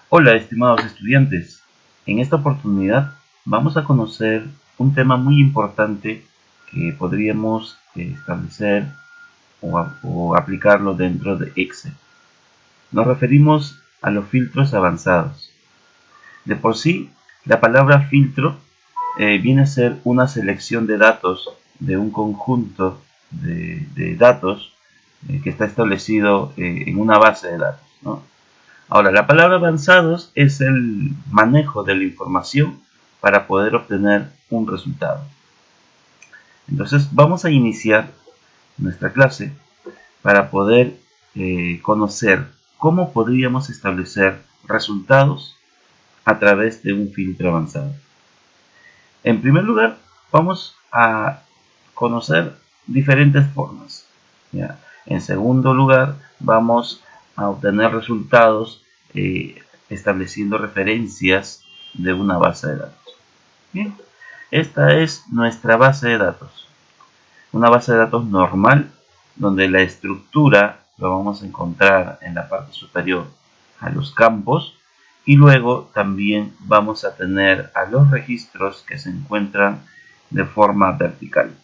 Hola, estimados estudiantes. En esta oportunidad vamos a conocer un tema muy importante que podríamos establecer o aplicarlo dentro de Excel. Nos referimos a los filtros avanzados. De por sí, la palabra filtro viene a ser una selección de datos de un conjunto de datos que está establecido en una base de datos, ¿no? Ahora, la palabra avanzados es el manejo de la información para poder obtener un resultado. Entonces, vamos a iniciar nuestra clase para poder conocer cómo podríamos establecer resultados a través de un filtro avanzado. En primer lugar, vamos a conocer diferentes formas, ¿ya? En segundo lugar, vamos a obtener resultados estableciendo referencias de una base de datos. Bien, esta es nuestra base de datos. Una base de datos normal, donde la estructura lo vamos a encontrar en la parte superior a los campos, y luego también vamos a tener a los registros que se encuentran de forma vertical.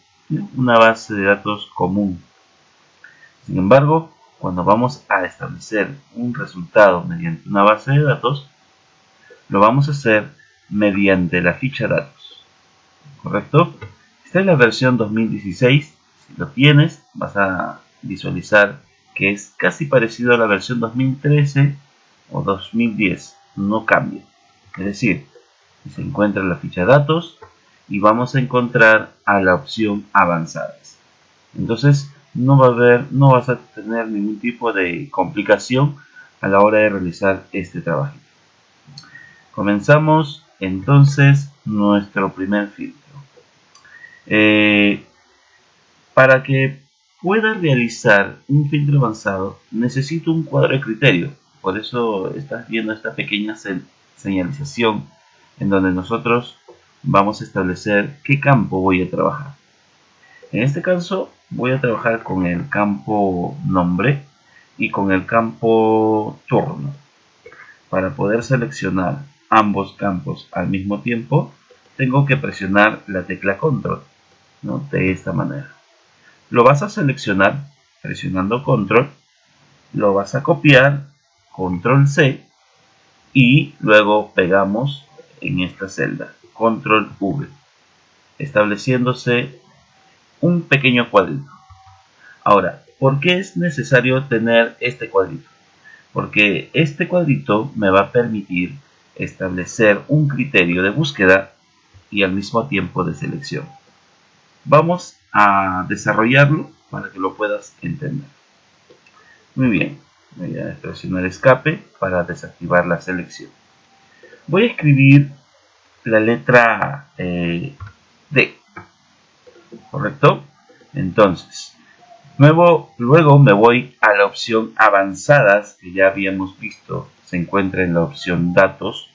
Una base de datos común. Sin embargo, cuando vamos a establecer un resultado mediante una base de datos, lo vamos a hacer mediante la ficha datos. ¿Correcto? Esta es la versión 2016. Si lo tienes, vas a visualizar que es casi parecido a la versión 2013 o 2010. No cambia. Es decir, se encuentra la ficha datos y vamos a encontrar a la opción avanzadas. Entonces, no vas a tener ningún tipo de complicación a la hora de realizar este trabajo. Comenzamos entonces nuestro primer filtro. Para que pueda realizar un filtro avanzado, necesito un cuadro de criterio. Por eso estás viendo esta pequeña señalización en donde nosotros vamos a establecer qué campo voy a trabajar. En este caso voy a trabajar con el campo nombre y con el campo turno. Para poder seleccionar ambos campos al mismo tiempo, tengo que presionar la tecla control, ¿no? De esta manera. Lo vas a seleccionar presionando control, lo vas a copiar, control C, y luego pegamos en esta celda, control V, estableciéndose un pequeño cuadrito. Ahora, ¿por qué es necesario tener este cuadrito? Porque este cuadrito me va a permitir establecer un criterio de búsqueda y al mismo tiempo de selección. Vamos a desarrollarlo para que lo puedas entender. Muy bien, voy a presionar escape para desactivar la selección. Voy a escribir la letra D, ¿correcto? Entonces, luego me voy a la opción avanzadas, que ya habíamos visto, se encuentra en la opción datos,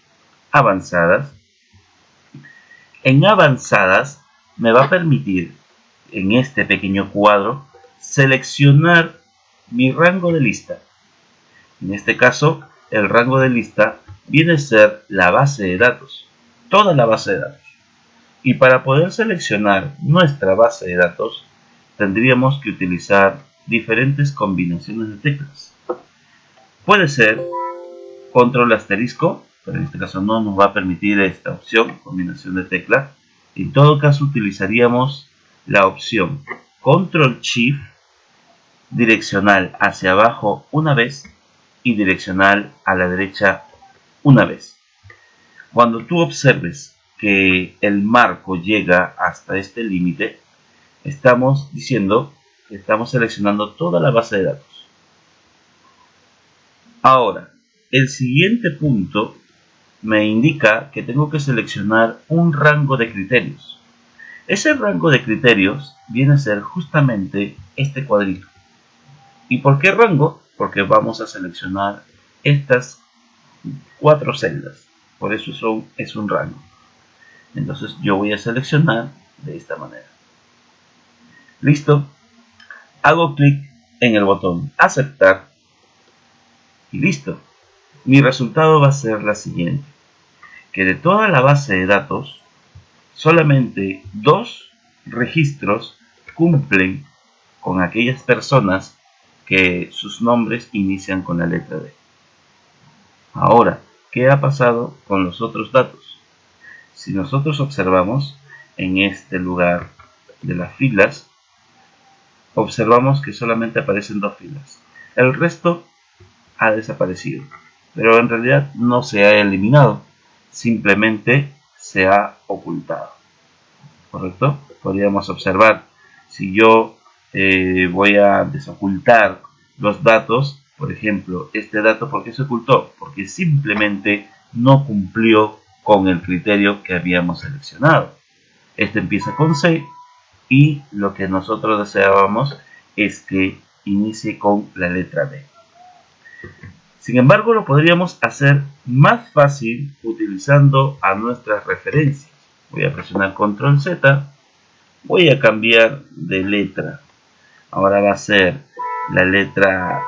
avanzadas. En avanzadas me va a permitir, en este pequeño cuadro, seleccionar mi rango de lista. En este caso, el rango de lista viene a ser la base de datos, toda la base de datos. Y para poder seleccionar nuestra base de datos, tendríamos que utilizar diferentes combinaciones de teclas. Puede ser control asterisco, pero en este caso no nos va a permitir esta opción, combinación de teclas. En todo caso utilizaríamos la opción control shift, direccional hacia abajo una vez y direccional a la derecha una vez. Cuando tú observes que el marco llega hasta este límite, estamos diciendo que estamos seleccionando toda la base de datos. Ahora, el siguiente punto me indica que tengo que seleccionar un rango de criterios. Ese rango de criterios viene a ser justamente este cuadrito. ¿Y por qué rango? Porque vamos a seleccionar estas 4 celdas. Por eso es un rango. Entonces yo voy a seleccionar de esta manera. Listo. Hago clic en el botón aceptar y listo. mi resultado va a ser la siguiente, que de toda la base de datos, solamente 2 registros cumplen con aquellas personas que sus nombres inician con la letra D. Ahora, ¿qué ha pasado con los otros datos? Si nosotros observamos en este lugar de las filas, observamos que solamente aparecen 2 filas. El resto ha desaparecido, pero en realidad no se ha eliminado, simplemente se ha ocultado. ¿Correcto? Podríamos observar, si yo voy a desocultar los datos, por ejemplo, este dato, ¿por qué se ocultó? Porque simplemente no cumplió con el criterio que habíamos seleccionado. Este empieza con C y lo que nosotros deseábamos es que inicie con la letra D. Sin embargo, lo podríamos hacer más fácil utilizando a nuestras referencias. Voy a presionar Control Z, voy a cambiar de letra. Ahora va a ser la letra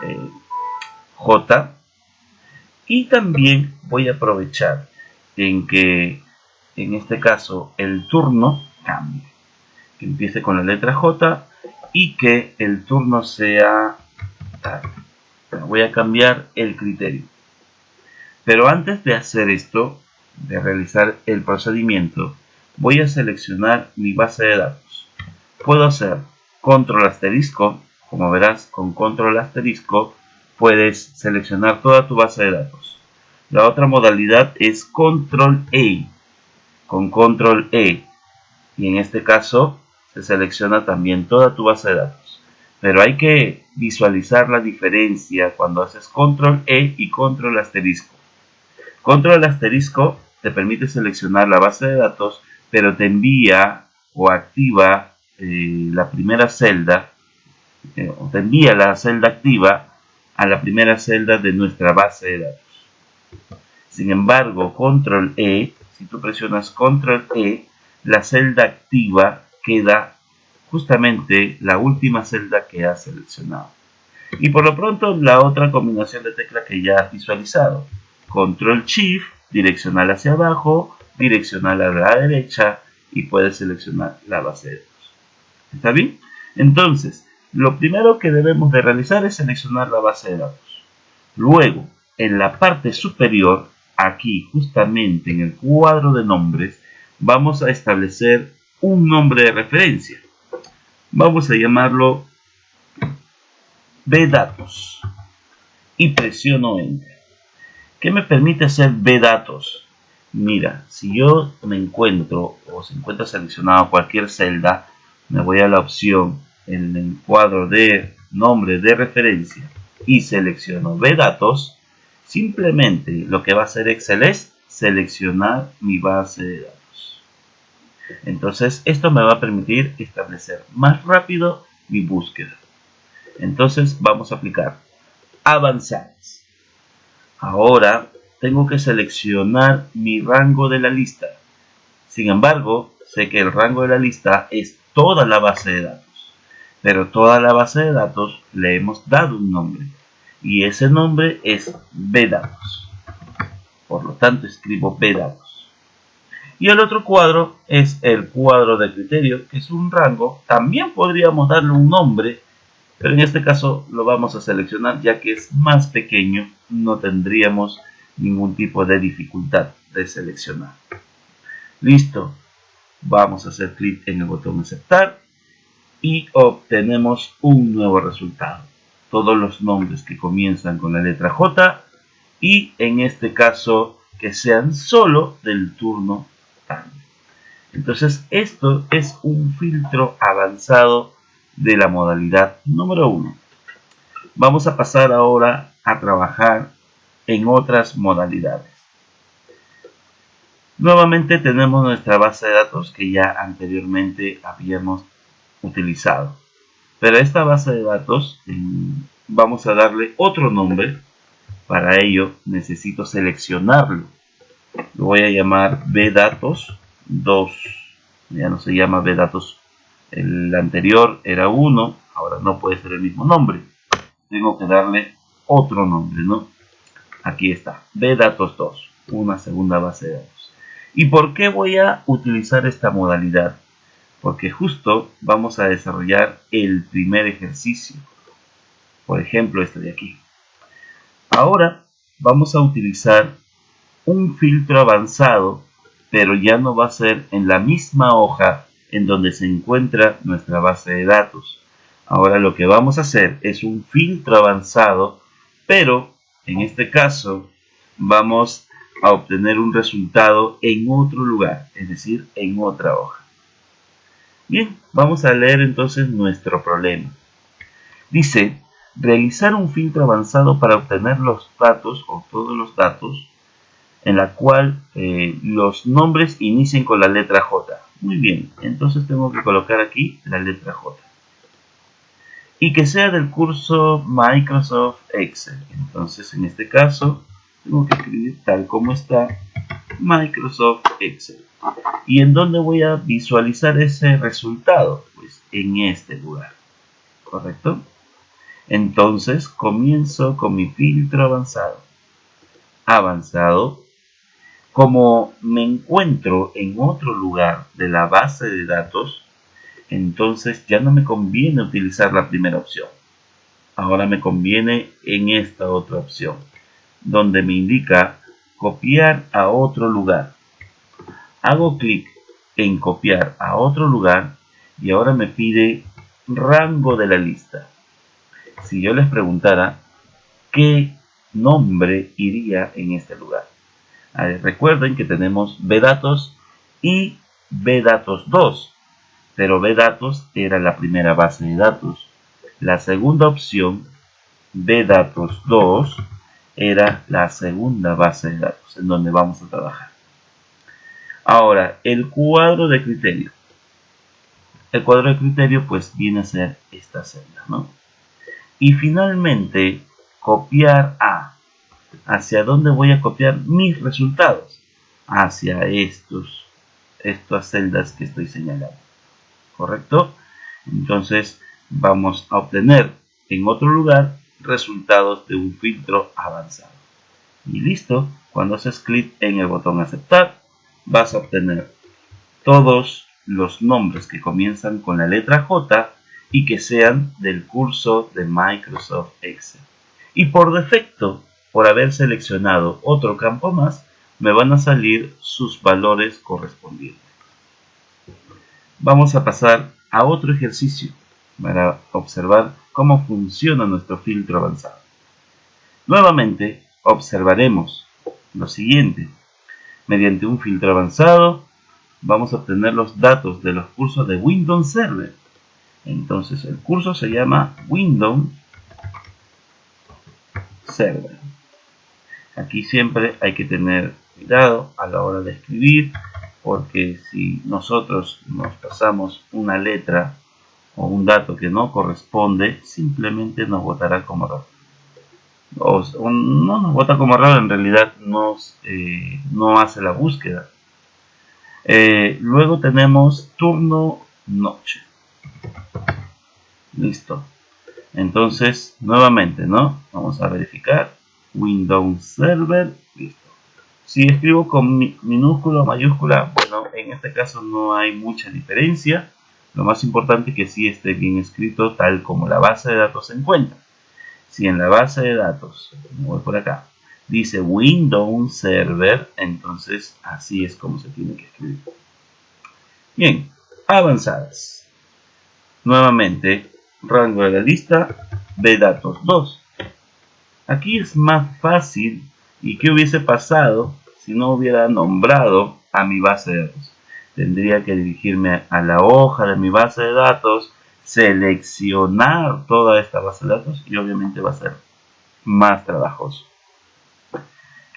J, y también voy a aprovechar en que en este caso el turno cambie, que empiece con la letra J y que el turno sea tal. Voy a cambiar el criterio. Pero antes de hacer esto, de realizar el procedimiento, voy a seleccionar mi base de datos. Puedo hacer control asterisco, como verás, con control asterisco puedes seleccionar toda tu base de datos. La otra modalidad es control E, con control E, y en este caso se selecciona también toda tu base de datos. Pero hay que visualizar la diferencia cuando haces control E y control asterisco. Control asterisco te permite seleccionar la base de datos, pero te envía o activa la primera celda, o te envía la celda activa a la primera celda de nuestra base de datos. Sin embargo, control E, si tú presionas control E, la celda activa queda justamente la última celda que has seleccionado. Y por lo pronto la otra combinación de tecla que ya has visualizado, control shift, direccional hacia abajo, direccional a la derecha, y puedes seleccionar la base de datos. ¿Está bien? Entonces, lo primero que debemos de realizar es seleccionar la base de datos. Luego, en la parte superior, aquí justamente en el cuadro de nombres, vamos a establecer un nombre de referencia. Vamos a llamarlo bdatos y presiono Enter. ¿Qué me permite hacer bdatos? Mira, si yo me encuentro o se encuentra seleccionado cualquier celda, me voy a la opción en el cuadro de nombre de referencia y selecciono bdatos. Simplemente lo que va a hacer Excel es seleccionar mi base de datos. Entonces esto me va a permitir establecer más rápido mi búsqueda. Entonces vamos a aplicar avanzadas. Ahora tengo que seleccionar mi rango de la lista. Sin embargo, sé que el rango de la lista es toda la base de datos. Pero toda la base de datos le hemos dado un nombre. Y ese nombre es bdatos. Por lo tanto, escribo bdatos. Y el otro cuadro es el cuadro de criterio, que es un rango. También podríamos darle un nombre, pero en este caso lo vamos a seleccionar ya que es más pequeño, no tendríamos ningún tipo de dificultad de seleccionar. Listo, vamos a hacer clic en el botón aceptar y obtenemos un nuevo resultado. Todos los nombres que comienzan con la letra J y en este caso que sean solo del turno TAN. Entonces esto es un filtro avanzado de la modalidad número 1. Vamos a pasar ahora a trabajar en otras modalidades. Nuevamente tenemos nuestra base de datos que ya anteriormente habíamos utilizado. Pero a esta base de datos vamos a darle otro nombre. Para ello necesito seleccionarlo. Lo voy a llamar bdatos 2. Ya no se llama bdatos. El anterior era 1. Ahora no puede ser el mismo nombre. Tengo que darle otro nombre, ¿no? Aquí está, bdatos2, una segunda base de datos. ¿Y por qué voy a utilizar esta modalidad? Porque justo vamos a desarrollar el primer ejercicio. Por ejemplo, este de aquí. Ahora vamos a utilizar un filtro avanzado, pero ya no va a ser en la misma hoja en donde se encuentra nuestra base de datos. Ahora lo que vamos a hacer es un filtro avanzado, pero en este caso vamos a obtener un resultado en otro lugar, es decir, en otra hoja. Bien, vamos a leer entonces nuestro problema. Dice, realizar un filtro avanzado para obtener los datos o todos los datos en la cual los nombres inicien con la letra J. Muy bien, entonces tengo que colocar aquí la letra J. Y que sea del curso Microsoft Excel. Entonces en este caso tengo que escribir tal como está Microsoft Excel. ¿Y en dónde voy a visualizar ese resultado? Pues en este lugar, ¿correcto? Entonces comienzo con mi filtro avanzado. Avanzado. Como me encuentro en otro lugar de la base de datos, entonces ya no me conviene utilizar la primera opción. Ahora me conviene en esta otra opción, donde me indica copiar a otro lugar. Hago clic en copiar a otro lugar y ahora me pide rango de la lista. Si yo les preguntara qué nombre iría en este lugar. Recuerden que tenemos bdatos y bdatos2, pero bdatos era la primera base de datos. La segunda opción, bdatos2, era la segunda base de datos en donde vamos a trabajar. Ahora, el cuadro de criterio. El cuadro de criterio pues viene a ser esta celda, ¿no? Y finalmente, copiar a. ¿Hacia dónde voy a copiar mis resultados? Hacia estas celdas que estoy señalando. ¿Correcto? Entonces vamos a obtener en otro lugar resultados de un filtro avanzado. Y listo, cuando haces clic en el botón aceptar, vas a obtener todos los nombres que comienzan con la letra J y que sean del curso de Microsoft Excel. Y por defecto, por haber seleccionado otro campo más, me van a salir sus valores correspondientes. Vamos a pasar a otro ejercicio para observar cómo funciona nuestro filtro avanzado. Nuevamente, observaremos lo siguiente. Mediante un filtro avanzado, vamos a obtener los datos de los cursos de Windows Server. Entonces, el curso se llama Windows Server. Aquí siempre hay que tener cuidado a la hora de escribir, porque si nosotros nos pasamos una letra o un dato que no corresponde, simplemente nos botará como error. O no nos bota como error, en realidad no hace la búsqueda. Luego tenemos turno noche. Listo. Entonces, nuevamente, ¿no? Vamos a verificar. Windows Server. Listo. Si escribo con minúscula o mayúscula, bueno, en este caso no hay mucha diferencia. Lo más importante es que sí esté bien escrito tal como la base de datos se encuentra. Si en la base de datos, me voy por acá, dice Windows Server, entonces así es como se tiene que escribir. Bien, avanzadas. Nuevamente, rango de la lista, bdatos2. Aquí es más fácil. ¿Y qué hubiese pasado si no hubiera nombrado a mi base de datos? Tendría que dirigirme a la hoja de mi base de datos, seleccionar toda esta base de datos y obviamente va a ser más trabajoso.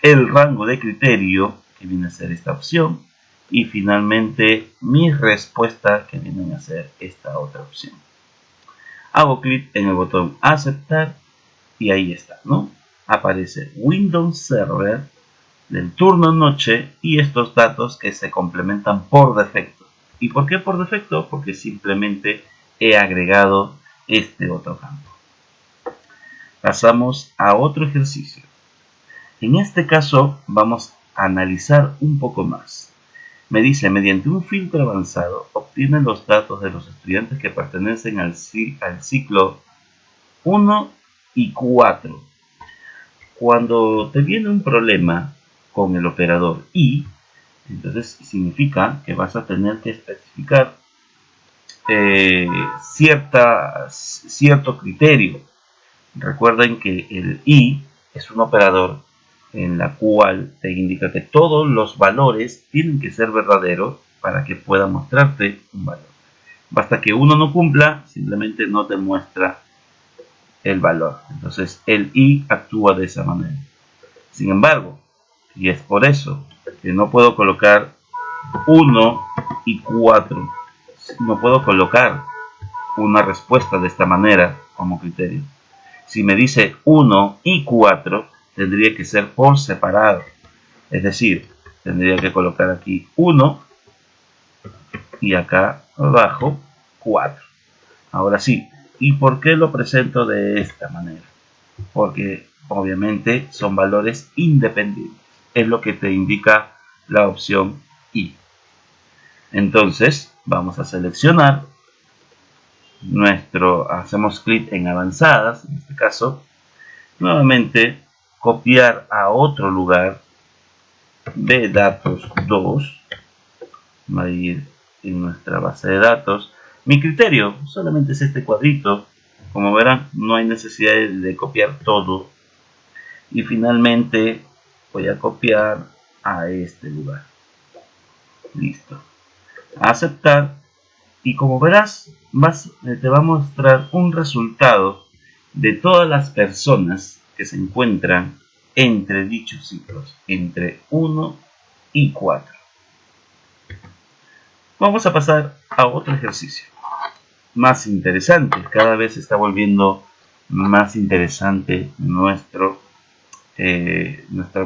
El rango de criterio, que viene a ser esta opción, y finalmente mi respuesta, que viene a ser esta otra opción. Hago clic en el botón aceptar y ahí está, ¿no? Aparece Windows Server del turno noche y estos datos que se complementan por defecto. ¿Y por qué por defecto? Porque simplemente he agregado este otro campo. Pasamos a otro ejercicio. En este caso vamos a analizar un poco más. Me dice, mediante un filtro avanzado, obtiene los datos de los estudiantes que pertenecen al ciclo 1 y 4. Cuando te viene un problema con el operador y, entonces significa que vas a tener que especificar cierto criterio. Recuerden que el y es un operador en la cual te indica que todos los valores tienen que ser verdaderos para que pueda mostrarte un valor. Basta que uno no cumpla, simplemente no te muestra el valor. Entonces el y actúa de esa manera. Sin embargo, y es por eso que no puedo colocar 1 y 4, no puedo colocar una respuesta de esta manera como criterio. Si me dice 1 y 4, tendría que ser por separado. Es decir, tendría que colocar aquí 1 y acá abajo 4. Ahora sí, ¿y por qué lo presento de esta manera? Porque obviamente son valores independientes. Es lo que te indica la opción I. Entonces, vamos a seleccionar hacemos clic en avanzadas, en este caso, nuevamente copiar a otro lugar de datos 2, va a ir en nuestra base de datos. Mi criterio solamente es este cuadrito, como verán no hay necesidad de copiar todo, y finalmente voy a copiar a este lugar. Listo, aceptar, y como verás te va a mostrar un resultado de todas las personas que se encuentran entre dichos ciclos, entre 1 y 4. Vamos a pasar a otro ejercicio más interesante. Cada vez se está volviendo más interesante nuestra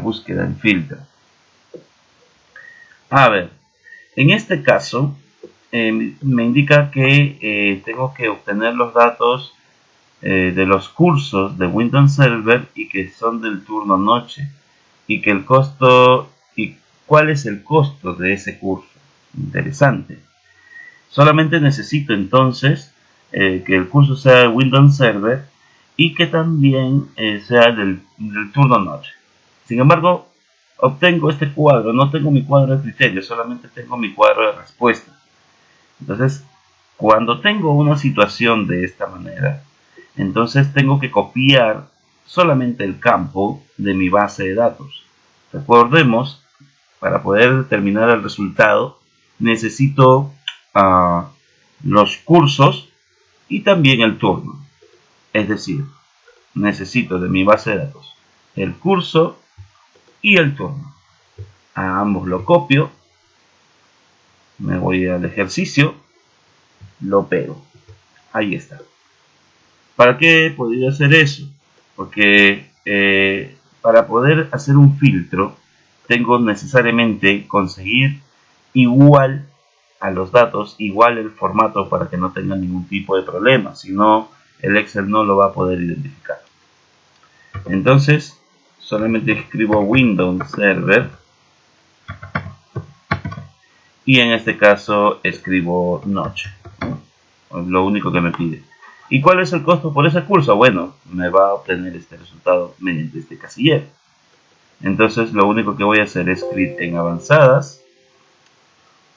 búsqueda en filtro. A ver, en este caso me indica que tengo que obtener los datos de los cursos de Windows Server y que son del turno noche, y que el costo y cuál es el costo de ese curso. Interesante. Solamente necesito entonces que el curso sea de Windows Server y que también sea del turno noche. Sin embargo, obtengo este cuadro, no tengo mi cuadro de criterio, solamente tengo mi cuadro de respuesta. Entonces, cuando tengo una situación de esta manera, entonces tengo que copiar solamente el campo de mi base de datos. Recordemos, para poder determinar el resultado, necesito los cursos y también el turno. Es decir, necesito de mi base de datos el curso y el turno. A ambos lo copio, me voy al ejercicio, lo pego. Ahí está. ¿Para qué podría hacer eso? Porque para poder hacer un filtro tengo necesariamente conseguir igual a los datos, igual el formato para que no tenga ningún tipo de problema, si no el Excel no lo va a poder identificar. Entonces solamente escribo Windows Server y en este caso escribo noche, ¿no? Lo único que me pide. ¿Y cuál es el costo por ese curso? Bueno, me va a obtener este resultado mediante este casillero. Entonces lo único que voy a hacer es clic en avanzadas.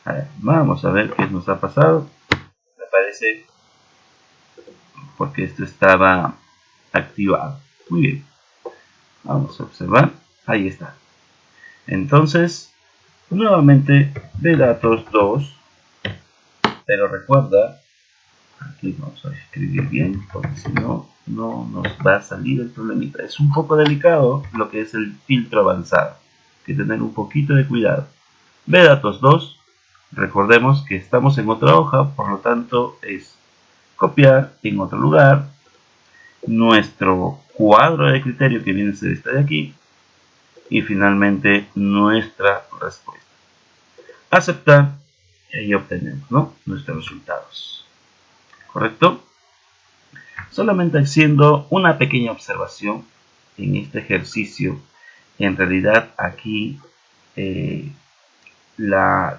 A ver, vamos a ver qué nos ha pasado. Me parece porque esto estaba activado. Muy bien. Vamos a observar. Ahí está. Entonces, nuevamente de datos 2. Pero recuerda, aquí vamos a escribir bien, porque si no, no nos va a salir el problemita. Es un poco delicado lo que es el filtro avanzado. Hay que tener un poquito de cuidado. De datos 2. Recordemos que estamos en otra hoja, por lo tanto es copiar en otro lugar nuestro cuadro de criterio que viene a ser este de aquí y finalmente nuestra respuesta. Aceptar y ahí obtenemos, ¿no?, nuestros resultados. ¿Correcto? Solamente haciendo una pequeña observación en este ejercicio en realidad aquí la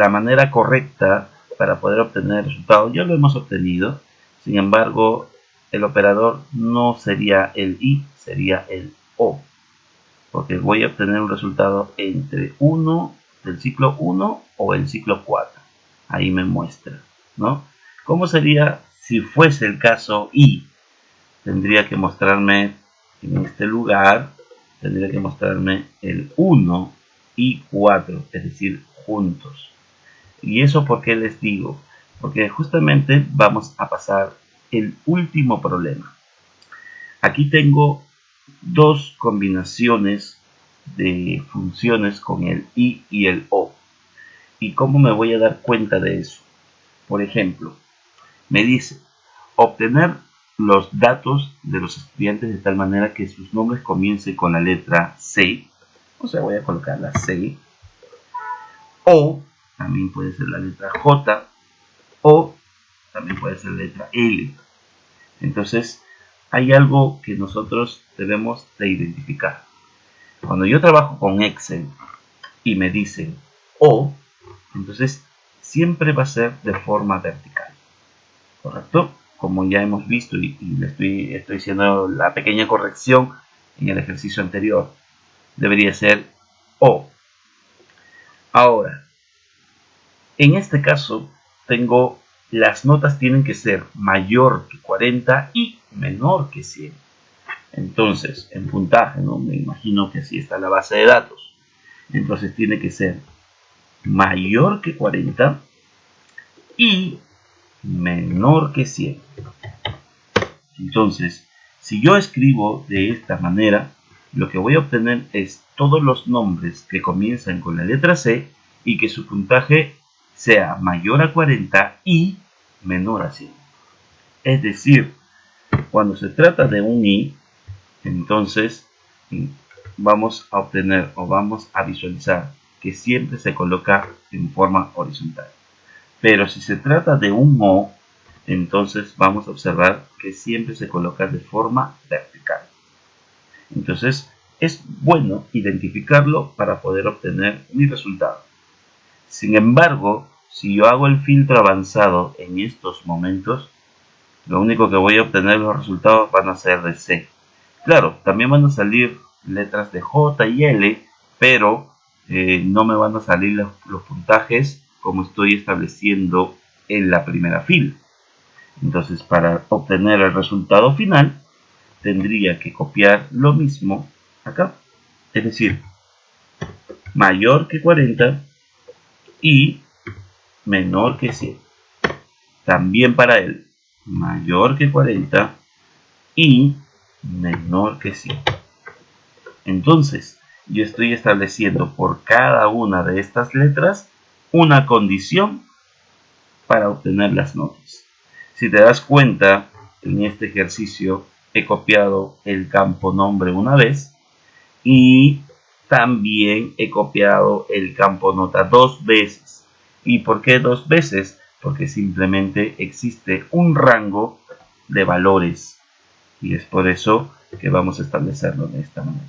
manera correcta para poder obtener el resultado ya lo hemos obtenido. Sin embargo, el operador no sería el i, sería el o, porque voy a obtener un resultado entre 1 del ciclo 1 o el ciclo 4. Ahí me muestra, ¿no? ¿Cómo sería si fuese el caso i? Tendría que mostrarme en este lugar, tendría que mostrarme el 1 y 4, es decir, juntos. ¿Y eso por qué les digo? Porque justamente vamos a pasar el último problema. Aquí tengo dos combinaciones de funciones con el i y el o. ¿Y cómo me voy a dar cuenta de eso? Por ejemplo, me dice obtener los datos de los estudiantes de tal manera que sus nombres comiencen con la letra C. O sea, voy a colocar la C. O también puede ser la letra J. O también puede ser la letra L. Entonces, hay algo que nosotros debemos de identificar. Cuando yo trabajo con Excel y me dicen O, entonces siempre va a ser de forma vertical, ¿correcto? Como ya hemos visto y le estoy haciendo la pequeña corrección en el ejercicio anterior, debería ser O. Ahora, en este caso, las notas tienen que ser mayor que 40 y menor que 100. Entonces, en puntaje, ¿no? Me imagino que así está la base de datos. Entonces tiene que ser mayor que 40 y menor que 100. Entonces, si yo escribo de esta manera, lo que voy a obtener es todos los nombres que comienzan con la letra C y que su puntaje sea mayor a 40 y menor a 100. Es decir, cuando se trata de un i, entonces vamos a obtener o vamos a visualizar que siempre se coloca en forma horizontal. Pero si se trata de un o, entonces vamos a observar que siempre se coloca de forma vertical. Entonces es bueno identificarlo para poder obtener mi resultado. Sin embargo, si yo hago el filtro avanzado en estos momentos, lo único que voy a obtener los resultados van a ser de C. Claro, también van a salir letras de J y L, pero no me van a salir los puntajes como estoy estableciendo en la primera fila. Entonces, para obtener el resultado final, tendría que copiar lo mismo acá. Es decir, mayor que 40 y menor que 100. También para él, mayor que 40 y menor que 100. Entonces, yo estoy estableciendo por cada una de estas letras una condición para obtener las notas. Si te das cuenta, en este ejercicio he copiado el campo nombre una vez y también he copiado el campo nota dos veces. ¿Y por qué dos veces? Porque simplemente existe un rango de valores y es por eso que vamos a establecerlo de esta manera.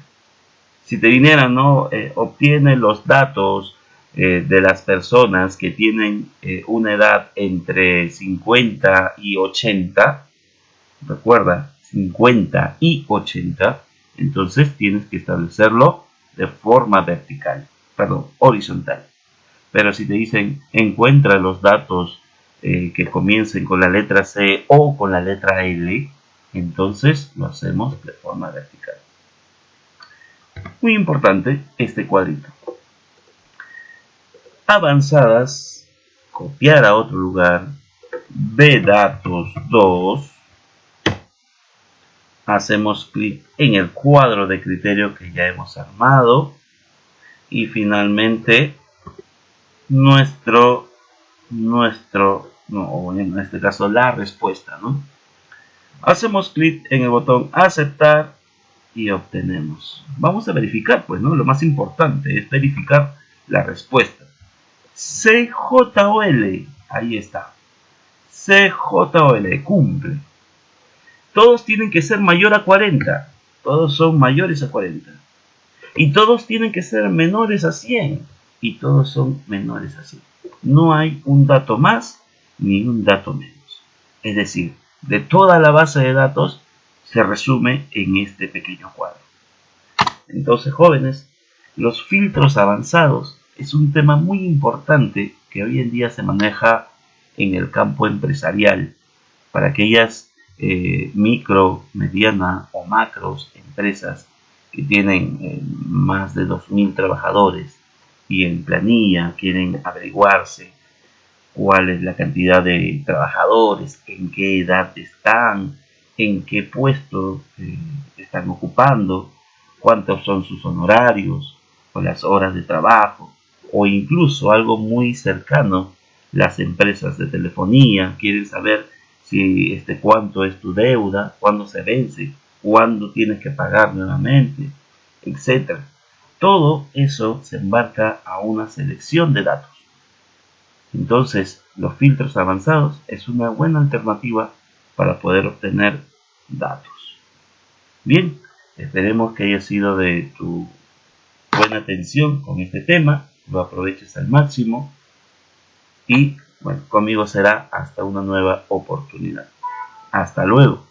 Si te vinieran, ¿no? Obtiene los datos de las personas que tienen una edad entre 50 y 80, recuerda, 50 y 80, entonces tienes que establecerlo de forma vertical, perdón, horizontal. Pero si te dicen, encuentra los datos que comiencen con la letra C o con la letra L, entonces lo hacemos de forma vertical. Muy importante este cuadrito. Avanzadas, copiar a otro lugar, B datos 2, hacemos clic en el cuadro de criterio que ya hemos armado y finalmente no, en este caso la respuesta, ¿no? Hacemos clic en el botón aceptar y obtenemos. Vamos a verificar, pues, ¿no? Lo más importante es verificar la respuesta. CJOL, ahí está. CJOL, cumple. Todos tienen que ser mayor a 40. Todos son mayores a 40. Y todos tienen que ser menores a 100. Y todos son menores a 100. No hay un dato más ni un dato menos. Es decir, de toda la base de datos se resume en este pequeño cuadro. Entonces, jóvenes, los filtros avanzados es un tema muy importante que hoy en día se maneja en el campo empresarial para aquellas micro, mediana o macros empresas que tienen más de 2.000 trabajadores y en planilla quieren averiguarse cuál es la cantidad de trabajadores, en qué edad están, en qué puesto están ocupando, cuántos son sus honorarios o las horas de trabajo, o incluso algo muy cercano, las empresas de telefonía quieren saber si cuánto es tu deuda, cuándo se vence, cuándo tienes que pagar nuevamente, etcétera. Todo eso se embarca a una selección de datos. Entonces, los filtros avanzados es una buena alternativa para poder obtener datos. Bien, esperemos que haya sido de tu buena atención con este tema, lo aproveches al máximo y bueno, conmigo será hasta una nueva oportunidad. Hasta luego.